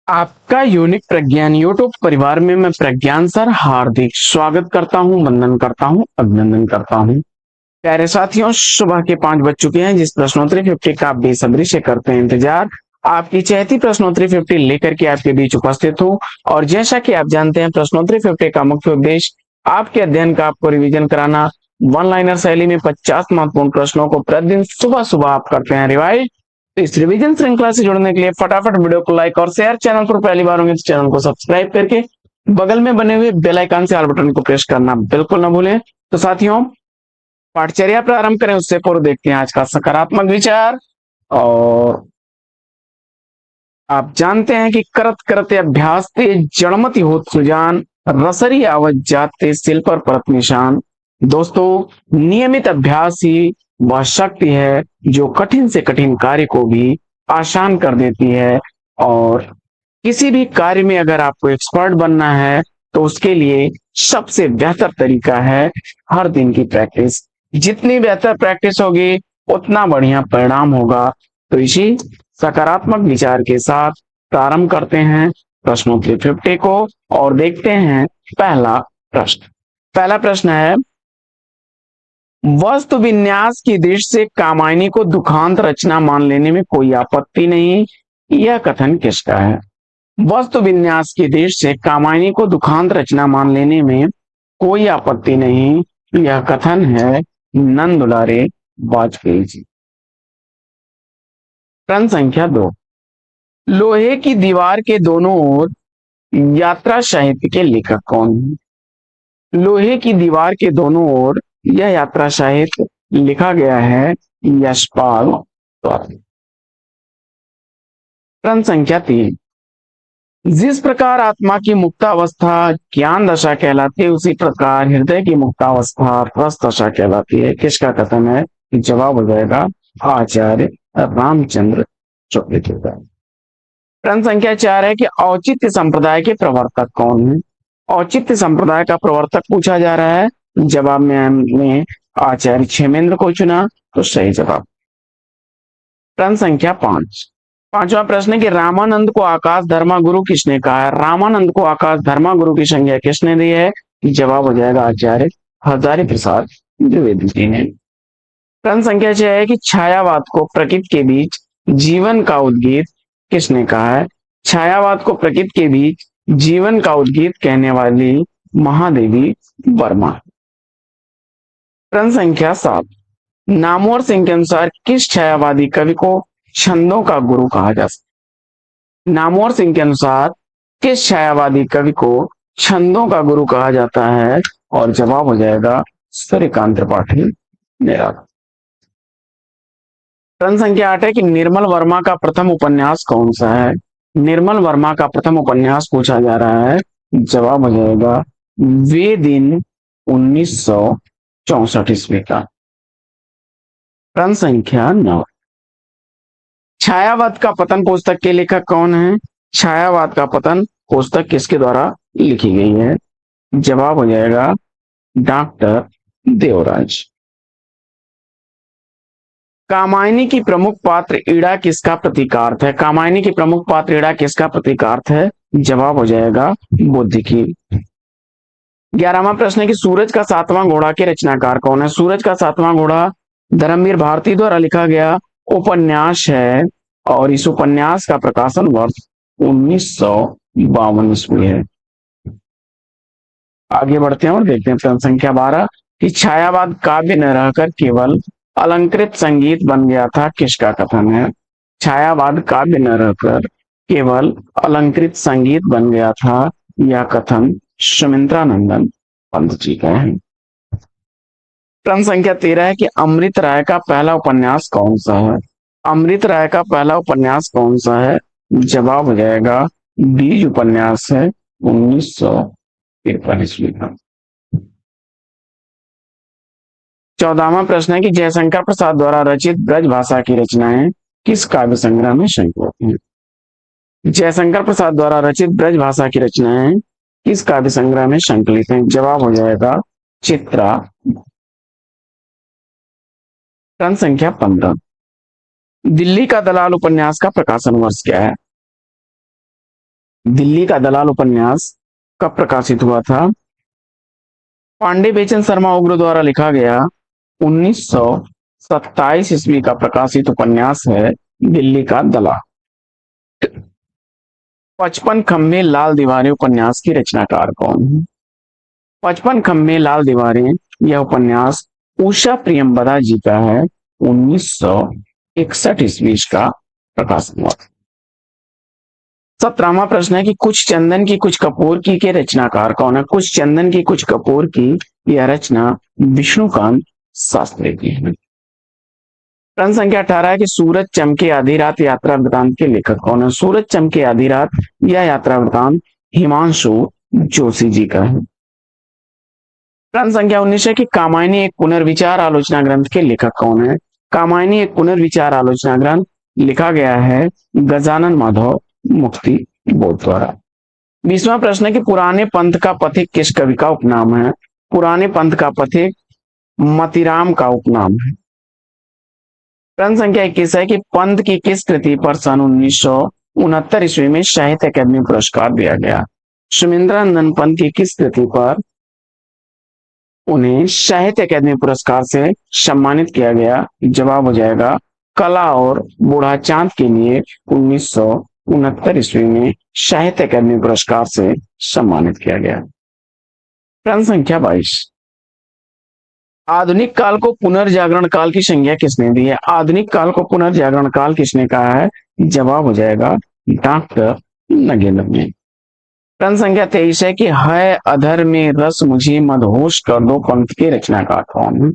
आपका यूनिक प्रज्ञान यूट्यूब परिवार में मैं प्रज्ञान सर हार्दिक स्वागत करता हूं, वंदन करता हूं, अभिनंदन करता हूं। प्यारे साथियों, सुबह के 5 बज चुके हैं। जिस प्रश्नोत्तरी 50 का आप बेसब्री से करते हैं इंतजार, आपकी चहती प्रश्नोत्तरी 50 लेकर के आपके बीच उपस्थित हूँ। और जैसा कि आप जानते हैं, प्रश्नोत्तरी 50 का मुख्य उद्देश्य आपके अध्ययन का आपको रिवीजन कराना। वन लाइनर शैली में 50 महत्वपूर्ण प्रश्नों को प्रतिदिन सुबह सुबह आप करते हैं रिवाइज। तो इस रिवीजन श्रृंखला से जुड़ने के लिए फटाफट वीडियो को लाइक और शेयर, चैनल पर पहली बार होंगे तो चैनल को सब्सक्राइब करके बगल में बने हुए बेल आइकन से ऑल बटन को प्रेस करना बिल्कुल ना भूलें। तो साथियों, पाठचर्या प्रारंभ करें उससे पूर्व देखते हैं आज का सकारात्मक विचार। और आप जानते हैं कि करत करते अभ्यास ते जड़मति होत सुजान, रसरी आवत जाते सिल पर परत निशान। दोस्तों, नियमित अभ्यास ही वह शक्ति है जो कठिन से कठिन कार्य को भी आसान कर देती है। और किसी भी कार्य में अगर आपको एक्सपर्ट बनना है तो उसके लिए सबसे बेहतर तरीका है हर दिन की प्रैक्टिस। जितनी बेहतर प्रैक्टिस होगी उतना बढ़िया परिणाम होगा। तो इसी सकारात्मक विचार के साथ प्रारंभ करते हैं प्रश्नोत्तरी 50 को और देखते हैं पहला प्रश्न। पहला प्रश्न है, वस्तु विन्यास की दृष्टि से कामायनी को दुखांत रचना मान लेने में कोई आपत्ति नहीं, यह कथन किसका है? वस्तु विन्यास की दृष्टि से कामायनी को दुखांत रचना मान लेने में कोई आपत्ति नहीं, यह कथन है नंद दुलारे वाजपेयी जी। प्रश्न संख्या 2, लोहे की दीवार के दोनों ओर यात्रा साहित्य के लेखक कौन है? लोहे की दीवार के दोनों ओर यह यात्रा साहित्य लिखा गया है यशपाल द्वारा। प्रश्न संख्या 3, जिस प्रकार आत्मा की मुक्तावस्था ज्ञान दशा कहलाती है, उसी प्रकार हृदय की मुक्तावस्था रस दशा कहलाती है, किसका कथन है? जवाब हो जाएगा आचार्य रामचंद्र चौधरी का। प्रश्न संख्या 4 है कि औचित्य संप्रदाय के प्रवर्तक कौन है? औचित्य संप्रदाय का प्रवर्तक पूछा जा रहा है। जवाब में हमने आचार्य क्षेमेंद्र को चुना, तो सही जवाब। प्रश्न संख्या 5, पांचवा प्रश्न है कि रामानंद को आकाश धर्मा गुरु किसने कहा है? रामानंद को आकाश धर्मा गुरु की संज्ञा किसने दी है? जवाब हो जाएगा आचार्य हजारी प्रसाद द्विवेदी जी ने। प्रश्न संख्या 6 है कि छायावाद को प्रकृति के बीच जीवन का उद्गीत किसने कहा है? छायावाद को प्रकृति के बीच जीवन का उद्गीत कहने वाली महादेवी वर्मा। प्रश्न संख्या 7, नामवर सिंह के अनुसार किस छायावादी कवि को छंदों का गुरु कहा जा सकता है? नामवर सिंह के अनुसार किस छायावादी कवि को छंदों का गुरु कहा जाता है? और जवाब हो जाएगा सूर्यकांत त्रिपाठी निराला। प्रश्न संख्या 8 है कि निर्मल वर्मा का प्रथम उपन्यास कौन सा है? निर्मल वर्मा का प्रथम उपन्यास पूछा जा रहा है। जवाब हो जाएगा वे दिन 1964 ईस्वी का। प्रश्न संख्या 9, छायावाद का पतन पुस्तक के लेखक कौन है? छायावाद का पतन पुस्तक किसके द्वारा लिखी गई है? जवाब हो जाएगा डॉक्टर देवराज। कामायनी की प्रमुख पात्र ईड़ा किसका प्रतीकार्थ है? कामायनी की प्रमुख पात्र ईड़ा किसका प्रतीकार्थ है? जवाब हो जाएगा बुद्धि की। 11वां प्रश्न है कि सूरज का 7वां घोड़ा के रचनाकार कौन है? सूरज का 7वां घोड़ा धर्मवीर भारती द्वारा लिखा गया उपन्यास है और इस उपन्यास का प्रकाशन वर्ष 1952 ईस्वी है। आगे बढ़ते हैं और देखते हैं प्रश्न संख्या 12 कि छायावाद काव्य न रहकर केवल अलंकृत संगीत बन गया था, किसका कथन है? छायावाद काव्य न रहकर केवल अलंकृत संगीत बन गया था, यह कथन सुमित्रानंदन पंत जी का है। प्रश्न संख्या 13 है कि अमृत राय का पहला उपन्यास कौन सा है? अमृत राय का पहला उपन्यास कौन सा है? जवाब हो जाएगा बीज उपन्यास है 1953 ईस्वी का। 14वां प्रश्न है कि जयशंकर प्रसाद द्वारा रचित ब्रज भाषा की रचनाएं किस काव्य संग्रह में संकलित हैं? जयशंकर प्रसाद द्वारा रचित ब्रज भाषा की रचनाएं किस काव्य संग्रह में संकलित हैं? जवाब हो जाएगा चित्रा। प्रश्न संख्या 15, दिल्ली का दलाल उपन्यास का प्रकाशन वर्ष क्या है? दिल्ली का दलाल उपन्यास कब प्रकाशित हुआ था? पांडे बेचन शर्मा उग्र द्वारा लिखा गया 1927 ईस्वी का प्रकाशित उपन्यास है दिल्ली का दलाल। 55 खंबे लाल दीवारें उपन्यास की रचनाकार कौन है? 55 खंबे लाल दीवारें यह उपन्यास उषा प्रियंवदा जी का है। 1961 ईस्वी का प्रकाशन हुआ। 17वां प्रश्न है कि कुछ चंदन की कुछ कपूर की के रचनाकार कौन है? कुछ चंदन की कुछ कपूर की यह रचना विष्णुकांत शास्त्री की है। प्रश्न संख्या 18 है कि सूरज चमके आधी रात यात्रा वृतांत के लेखक कौन है? सूरज चमके आधी रात यह यात्रा वृतांत हिमांशु जोशी जी का है। प्रश्न संख्या 19 है कि कामायनी एक पुनर्विचार आलोचना ग्रंथ के लेखक कौन है? कामायनी एक पुनर्विचार आलोचना ग्रंथ लिखा गया है गजानन माधव मुक्ति बोध द्वारा। 20वां प्रश्न है कि पुराने पंथ का पथिक किस कवि का उपनाम है? पुराने पंथ का पथिक मतीराम का उपनाम है। प्रश्न संख्या 21 है कि पंत की किस कृति पर सन 1969 ईस्वी में साहित्य अकादमी पुरस्कार दिया गया? सुमिंद्रानंदन पंत की किस कृति पर उन्हें साहित्य अकादमी पुरस्कार से सम्मानित किया गया? जवाब हो जाएगा कला और बूढ़ा चांद के लिए 1969 ईस्वी में साहित्य अकादमी पुरस्कार से सम्मानित किया गया। प्रश्न संख्या 22 आधुनिक काल को पुनर्जागरण काल की संज्ञा किसने दी है? आधुनिक काल को पुनर्जागरण काल किसने कहा है? जवाब हो जाएगा डॉक्टर नगेंद्र ने। प्रश्न संख्या 23 है कि है अधर में रस मुझे मदहोश कर दो पंक्ति के रचनाकार कौन है?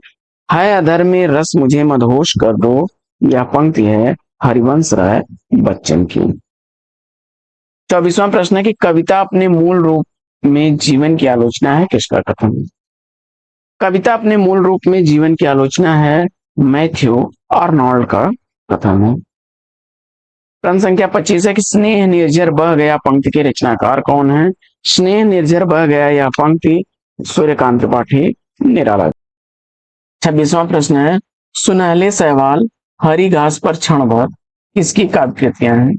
है अधर में रस मुझे मदहोश कर दो यह पंक्ति है हरिवंश राय बच्चन की। 24वां प्रश्न है कि कविता अपने मूल रूप में जीवन की आलोचना है किसका कथन है? कविता अपने मूल रूप में जीवन की आलोचना है मैथ्यू आर्नोल्ड का कथन है। प्रश्न संख्या 25 है कि स्नेह निर्झर बह गया पंक्ति के रचनाकार कौन है? स्नेह निर्झर बह गया यह पंक्ति सूर्यकांत त्रिपाठी निराला। 26वां प्रश्न है सुनहले सहवाल हरी घास पर क्षण भर किसकी काव्य कृतियां हैं?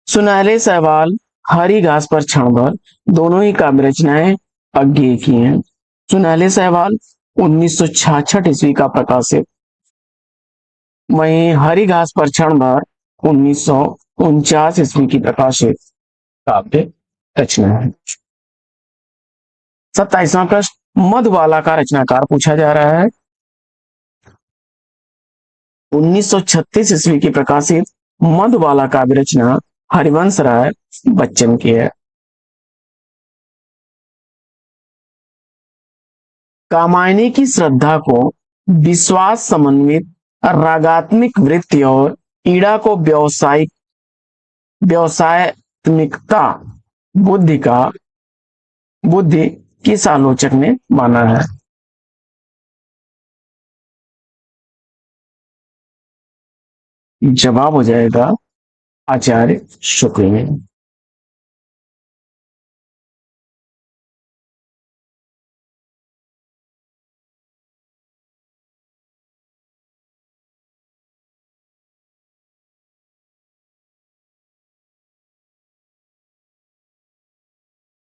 सुनहले सहवाल हरी घास पर क्षण भर दोनों ही काव्य रचनाएं अज्ञेय की हैं। सुनहले सहवाल 1966 ईस्वी का प्रकाशित, वहीं हरी घास पर क्षण भर 1949 ईस्वी की प्रकाशित काव्य रचना है। 27वां प्रश्न मधुबाला का रचनाकार पूछा जा रहा है। 1936 ईस्वी की प्रकाशित मधुबाला काव्य रचना हरिवंश राय बच्चन की है। कामायनी की श्रद्धा को विश्वास समन्वित रागात्मिक वृत्ति और ईड़ा को व्यवसायत्मिकता बुद्धि किस आलोचक ने माना है? जवाब हो जाएगा आचार्य शुक्ल ने।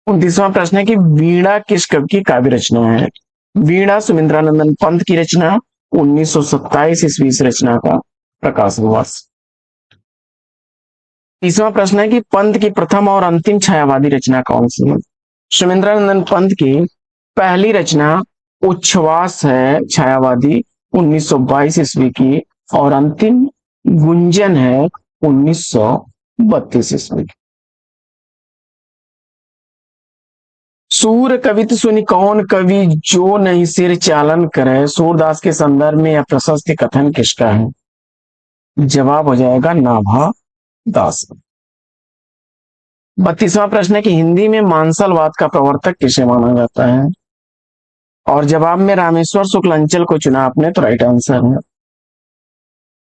उनतीसवां प्रश्न है कि वीणा किस कवि की काव्य रचना है? वीणा सुमिंद्रानंदन पंत की रचना 1927 ईस्वी से रचना का प्रकाशन हुआ। 30वां प्रश्न है कि पंत की प्रथम और अंतिम छायावादी रचना कौन सी है? सुमिंद्रानंदन पंत की पहली रचना उच्छ्वास है छायावादी 1922 ईस्वी की, और अंतिम गुंजन है 1932 ईस्वी की। सूर कवित सुनि कौन कवि जो नहीं सिर चालन करे, सूरदास के संदर्भ में यह प्रशस्ति कथन किसका है? जवाब हो जाएगा नाभा दास। 32वां प्रश्न है कि हिंदी में मांसलवाद का प्रवर्तक किसे माना जाता है? और जवाब में रामेश्वर शुक्ल अंचल को चुना आपने, तो राइट आंसर है।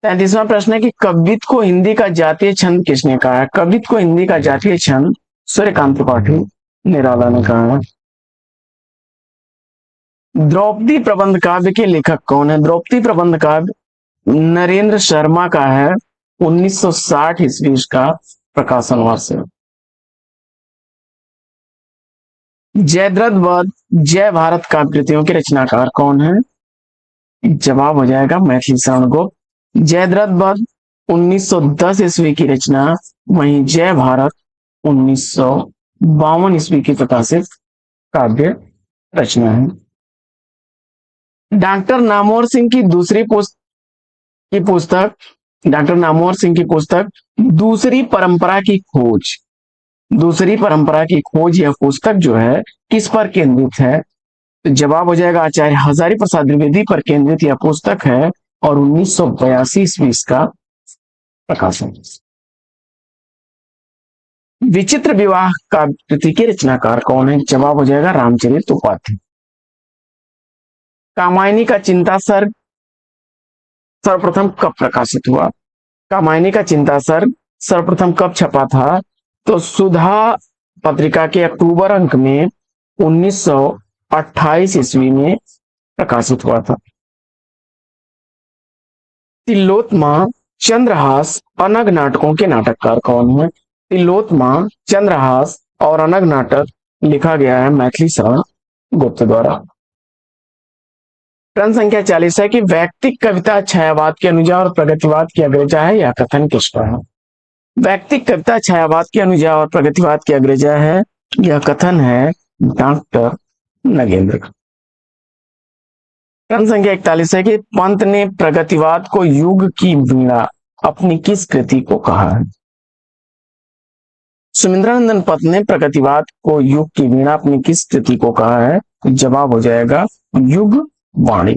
33वां प्रश्न है कि कवित को हिंदी का जातीय छंद किसने कहा है? कवित को हिंदी का जातीय छंद सूर्यकांत त्रिपाठी निराला ने कहा है। द्रौपदी प्रबंध काव्य के लेखक कौन है? द्रौपदी प्रबंध काव्य नरेंद्र शर्मा का है, 1960 ईस्वी का प्रकाशन वर्ष है। जयद्रथ वध, जय भारत काव्यकृतियों के रचनाकार कौन है? जवाब हो जाएगा मैथिली शरण गुप्त। जयद्रथ वध 1910 ईस्वी की रचना, वहीं जय भारत 1952 ईस्वी की प्रकाशित काव्य रचना है। डॉक्टर नामवर सिंह की पुस्तक दूसरी परंपरा की खोज, यह पुस्तक जो है किस पर केंद्रित है? तो जवाब हो जाएगा आचार्य हजारी प्रसाद द्विवेदी पर केंद्रित यह पुस्तक है और 1982 ईस्वी इसका प्रकाशन। विचित्र विवाह काव्यकृति के रचनाकार कौन है? जवाब हो जाएगा रामचरित उपाध्याय। कामायनी का चिंता सर्ग सर्वप्रथम कब प्रकाशित हुआ? कामायनी का चिंता सर्ग सर्वप्रथम कब छपा था? तो सुधा पत्रिका के अक्टूबर अंक में 1928 ईस्वी में प्रकाशित हुआ था। तिलोत्तमा, चंद्रहास, अनग नाटकों के नाटककार कौन है? तिलोत्तमा, चंद्रहास और अनग नाटक लिखा गया है मैथिली शरण गुप्त द्वारा। प्रश्न संख्या 40 है कि वैयक्तिक कविता छायावाद के अनुजा और प्रगतिवाद की अग्रजा है, यह कथन किसका है? वैयक्तिक कविता छायावाद के अनुजा और प्रगतिवाद की अग्रजा है, यह कथन है डॉक्टर नगेंद्र का। प्रश्न संख्या 41 है कि पंत ने प्रगतिवाद को युग की वीणा अपनी किस कृति को कहा है? सुमिंद्रानंदन पंत ने प्रगतिवाद को युग की वीणा अपनी किस कृति को कहा है? जवाब हो जाएगा युग वाणी।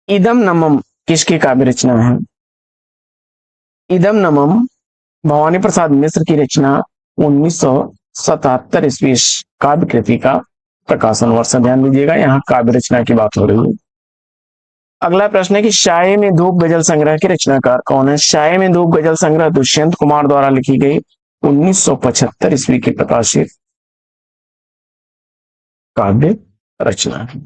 इदम नमम किसकी काव्य रचना है? इदम नमम भवानी प्रसाद मिश्र की रचना 1977 ईस्वी काव्य कृति का प्रकाशन वर्ष। ध्यान दीजिएगा, यहाँ काव्य रचना की बात हो रही है। अगला प्रश्न है कि शाये में धूप गजल संग्रह के रचनाकार कौन है? शाये में धूप गजल संग्रह दुष्यंत कुमार द्वारा लिखी गई 1975 ईस्वी की प्रकाशित काव्य रचना है।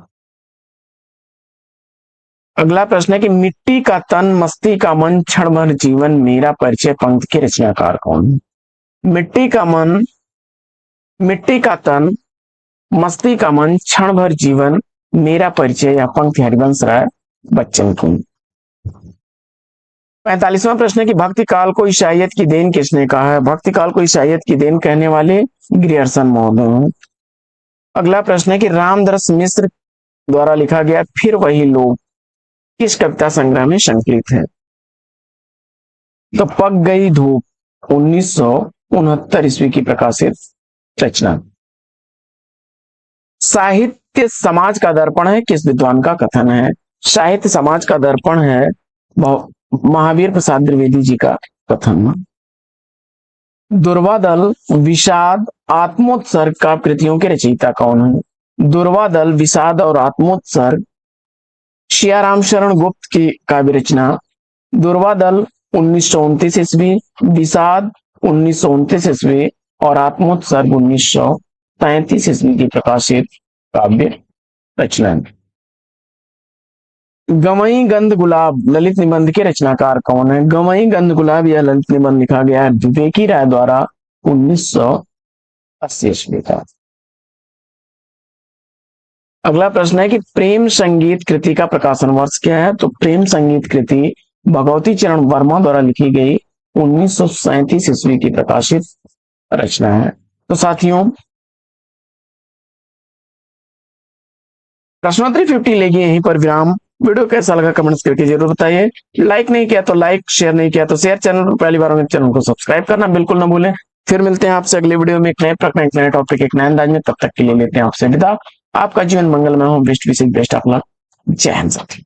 अगला प्रश्न है कि मिट्टी का तन मस्ती का मन क्षण भर जीवन मेरा परिचय पंक्ति के रचनाकार कौन है? मिट्टी का तन मस्ती का मन क्षण भर जीवन मेरा परिचय, या पंक्ति हरिवंश राय बच्चन की। 45वां प्रश्न है कि भक्ति काल को ईसाइयत की देन किसने कहा है? भक्ति काल को ईसाइयत की देन कहने वाले ग्रियर्सन महोदय हैं। अगला प्रश्न है कि रामदरस मिश्र द्वारा लिखा गया फिर वही लोग किस कविता संग्रह में संकलित है? तो पक गई धूप 1969 ईस्वी की प्रकाशित रचना। साहित्य समाज का दर्पण है किस विद्वान का कथन है? साहित्य समाज का दर्पण है महावीर प्रसाद द्विवेदी जी का कथन। दुर्वादल, विषाद, आत्मोत्सर्ग का कृतियों के रचयिता कौन है? दुर्वादल, विषाद और आत्मोत्सर्ग सियाराम शरण गुप्त की काव्य रचना। दुर्वादल 1929 ईस्वी, विषाद 1929 ईस्वी और आत्मोत्सर्ग 1933 ईस्वी की प्रकाशित काव्य रचना। गवई गंध गुलाब ललित निबंध के रचनाकार कौन है? गवई गंध गुलाब यह ललित निबंध लिखा गया है विवेकी राय द्वारा 1980 ईस्वी का। अगला प्रश्न है कि प्रेम संगीत कृति का प्रकाशन वर्ष क्या है? तो प्रेम संगीत कृति भगवती चरण वर्मा द्वारा लिखी गई 1937 ईस्वी की प्रकाशित रचना है। तो साथियों, प्रश्नोत्तरी 50 लेगी यहीं पर विराम। वीडियो कैसा लगा कमेंट्स करके जरूर बताइए। लाइक नहीं किया तो लाइक, शेयर नहीं किया तो शेयर, चैनल पर पहली बार होंगे चैनल को सब्सक्राइब करना बिल्कुल ना भूलें। फिर मिलते हैं आपसे अगले वीडियो में एक नए प्रश्न, एक नए टॉपिक, एक नए अंदाज में। तब तक के लिए लेते हैं आपसे विदा। आपका जीवन मंगलमय हो, बेस्ट विशेष बेस्ट ऑफ लक। जय हिंद साथी।